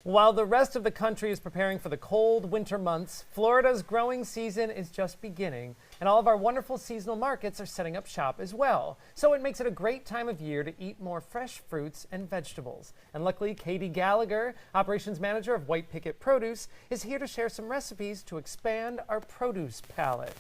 While the rest of the country is preparing for the cold winter months, Florida's growing season is just beginning, and all of our wonderful seasonal markets are setting up shop as well. So it makes it a great time of year to eat more fresh fruits and vegetables. And luckily, Katie Gallagher, operations manager of White Picket Produce, is here to share some recipes to expand our produce palette.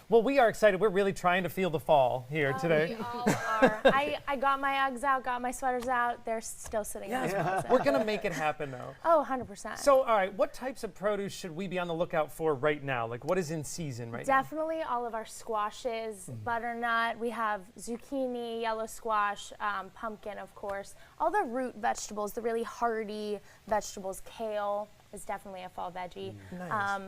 Well, we are excited. We're really trying to feel the fall here today. We all are. I got my Uggs out, got my sweaters out. They're still sitting in the closet. We're going to make it happen, though. Oh, 100%. So, all right, what types of produce should we be on the lookout for right now? Like, what is in season right now? Definitely all of our squashes, butternut. We have zucchini, yellow squash, pumpkin, of course. All the root vegetables, the really hardy vegetables. Kale is definitely a fall veggie. Nice.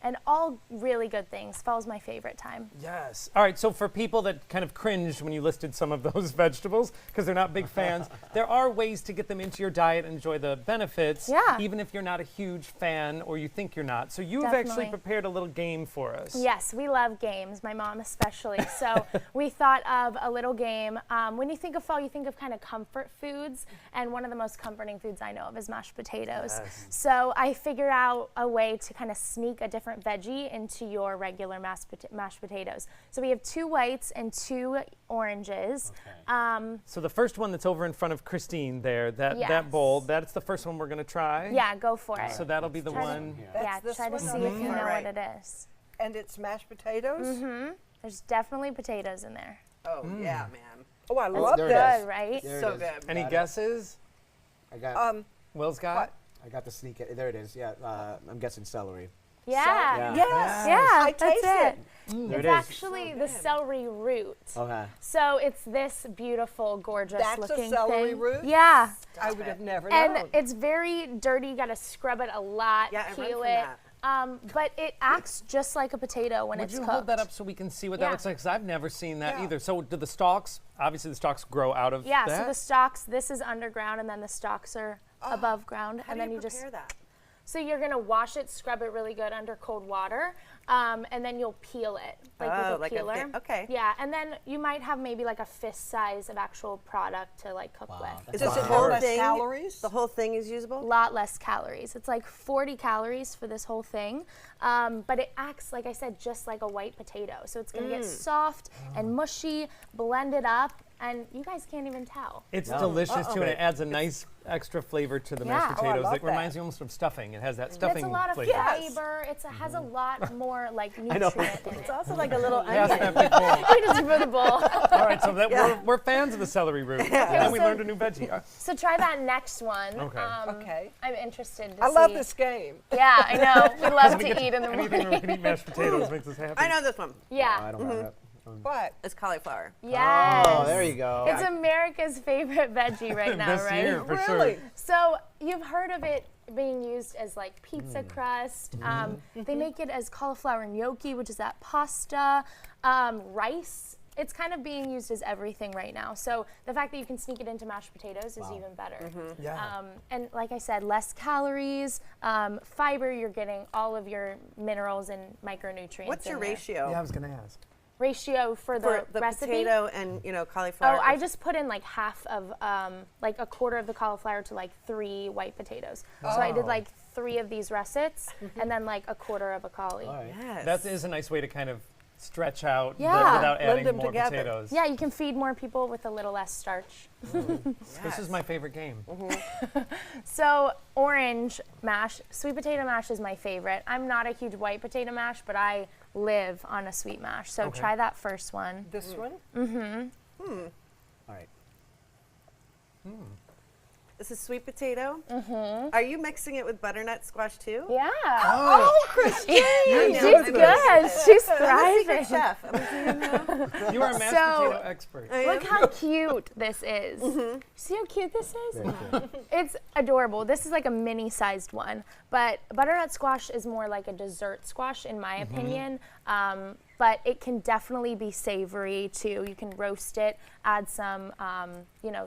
And all really good things. Fall's my favorite time. Yes. All right, so for people that kind of cringed when you listed some of those vegetables, because they're not big fans, there are ways to get them into your diet and enjoy the benefits, even if you're not a huge fan or you think you're not. So you've actually prepared a little game for us. Yes, we love games, my mom especially. So we thought of a little game. When you think of fall, you think of kind of comfort foods, and one of the most comforting foods I know of is mashed potatoes. Yes. So I figured out a way to kind of sneak a different veggie into your regular mashed potatoes. So we have 2 whites and 2 oranges. Okay. So the first one that's over in front of Christine there, that bowl, that's the first one we're going to try? Yeah, go for it. So that'll be the one. Yeah, try to see if you know what it is. And it's mashed potatoes? There's definitely potatoes in there. Oh, yeah, man. Oh, I love It's this. good, right? So good. Any guesses? I got. Will's got? I got the sneak it. There it is. Yeah, I'm guessing celery. Yeah. Yes. Yeah, I that's taste it. There It's it is. actually the celery root. Okay. So it's this beautiful, gorgeous looking That's a celery thing. root? Yeah. I would have never And known. it's very dirty. You got to scrub it a lot, Yeah, I run peel from it. that. But it acts just like a potato when Would it's you cooked. hold that up so we can see what that Yeah. looks like? Because I've never seen that Yeah. either. So do the stalks, obviously the stalks grow out of Yeah, that? so the stalks, this is underground, and then the stalks are above ground. How and do then you just prepare that? So you're gonna wash it, scrub it really good under cold water, and then you'll peel it with a peeler. okay. Yeah, and then you might have maybe like a fist size of actual product to like cook with. Is this the whole thing? Calories? The whole thing is A usable? lot less calories. It's like 40 calories for this whole thing, but it acts, like I said, just like a white potato. So it's gonna get soft and mushy, blended up, and you guys can't even tell. It's delicious too, and it adds a nice extra flavor to the mashed Yeah. potatoes. I love It reminds that. me almost of stuffing. It has that stuffing It's a lot of flavor. fiber. It has a lot more like nutrient in it. It's also like a little Yes, onion. that big bowl. You just for the bowl. All right, so we're fans of the celery root. And then we So- learned a new veggie. So try that next one. Okay. Okay. I'm interested to see. I love this game. Yeah, I know. We love to eat in the Anything where we morning. can eat mashed potatoes makes us happy. I know this one. Yeah. I don't have that. What? It's cauliflower. Yes. Oh, there you go. It's America's favorite veggie right now, This right? year, for Really? sure. So you've heard of it being used as like pizza crust. They make it as cauliflower gnocchi, which is that pasta, rice. It's kind of being used as everything right now. So the fact that you can sneak it into mashed potatoes is even better. Yeah. And like I said, less calories, fiber. You're getting all of your minerals and micronutrients. What's your in there. ratio? Yeah, I was going to ask. Ratio for the recipe? potato and cauliflower? Oh, I just put in like half of, like a quarter of the cauliflower to like 3 white potatoes. So I did like 3 of these russets and then like a quarter of a cauli. All right. Yes. That is a nice way to kind of stretch out Yeah. without Blend adding them more together. potatoes. Yeah, you can feed more people with a little less starch. This is my favorite game. So orange mash, sweet potato mash is my favorite. I'm not a huge white potato mash, but I live on a sweet mash. So Okay. try that first one. This one? All right. This is sweet potato. Are you mixing it with butternut squash too? Yeah. Oh, Christine! She's good. She's I'm a thriving. secret chef. I'm a secret You are a mashed So- potato expert. Look how cute this is. See how cute this is? Very cool. It's adorable. This is like a mini-sized one, but butternut squash is more like a dessert squash in my opinion. But it can definitely be savory too. You can roast it, add some,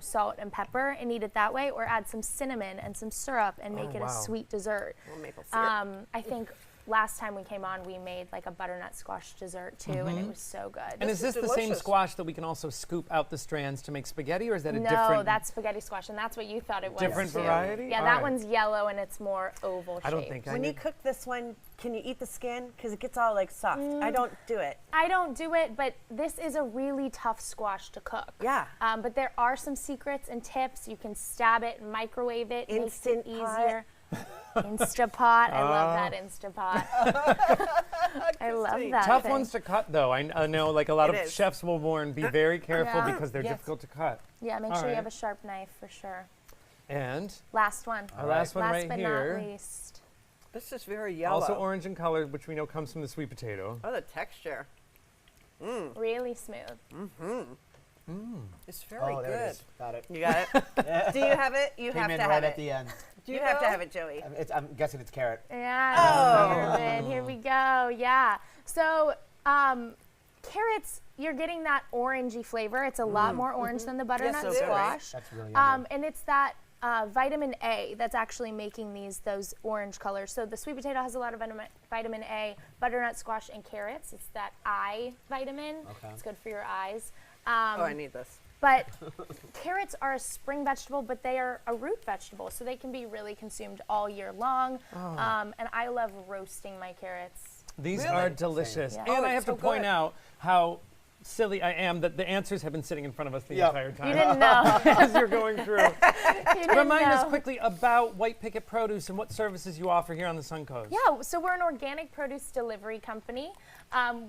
salt and pepper, and eat it that way, or add some cinnamon and some syrup and make it wow. a sweet dessert. Little maple syrup. I think last time we came on, we made like a butternut squash dessert too, and it was so good. And is this the same delicious. squash that we can also scoop out the strands to make spaghetti, or is that a No, different? that's spaghetti squash, and that's what you thought it was. Different too. variety? Yeah, All that right. one's yellow and it's more oval shaped. I don't think I When you need. cook this one, can you eat the skin? Because it gets all like soft. I don't do it. I don't do it, but this is a really tough squash to cook. Yeah. But there are some secrets and tips. You can stab it, microwave it, Instant makes it pot. easier. Instapot. I love that Instapot. I love that. Tough thing. ones to cut, though. I know, like a lot It of is. chefs will warn, be very careful Yeah. because they're Yes. difficult to cut. Yeah, make All sure you right. have a sharp knife for sure. And Last one. our last one Last right but here, not least. This is very yellow. also orange in color, which we know comes from the sweet potato. Oh, the texture. Really smooth. It's very Oh, there it good. is. Got it. You got it? Do you have it? You Came have in to right have at it. the end. You have to have it, Joey. I'm guessing it's carrot. Yeah, that's good. Here we go. Yeah. So, carrots, you're getting that orangey flavor. It's a lot more orange than the butternut so good. squash. That's really yummy. And it's that vitamin A that's actually making those orange colors. So the sweet potato has a lot of vitamin A, butternut squash and carrots. It's that eye vitamin. Okay. It's good for your eyes. Oh, I need this. But carrots are a spring vegetable, but they are a root vegetable, so they can be really consumed all year long. And I love roasting my carrots. These Really? are delicious. Yeah. And Oh, I it's have so to point good. out how silly I am that the answers have been sitting in front of us the Yep. entire time You didn't know. as you're going through. You didn't Remind us know. quickly about White Picket Produce and what services you offer here on the Suncoast. Yeah, so we're an organic produce delivery company.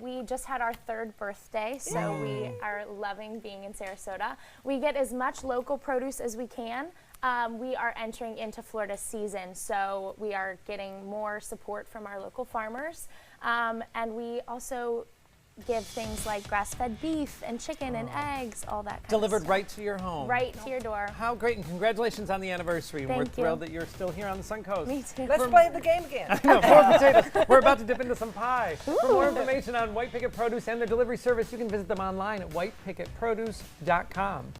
We just had our 3rd birthday, so we are loving being in Sarasota. We get as much local produce as we can. We are entering into Florida season, so we are getting more support from our local farmers. And we also give things like grass-fed beef and chicken and eggs, all that kind Delivered of stuff. right to your home. Right to your door. How great, and congratulations on the anniversary. And we're Thank you. thrilled that you're still here on the Suncoast. Me too. Let's play the game again. No, more potatoes. We're about to dip into some pie. For more information on White Picket Produce and their delivery service, you can visit them online at whitepicketproduce.com.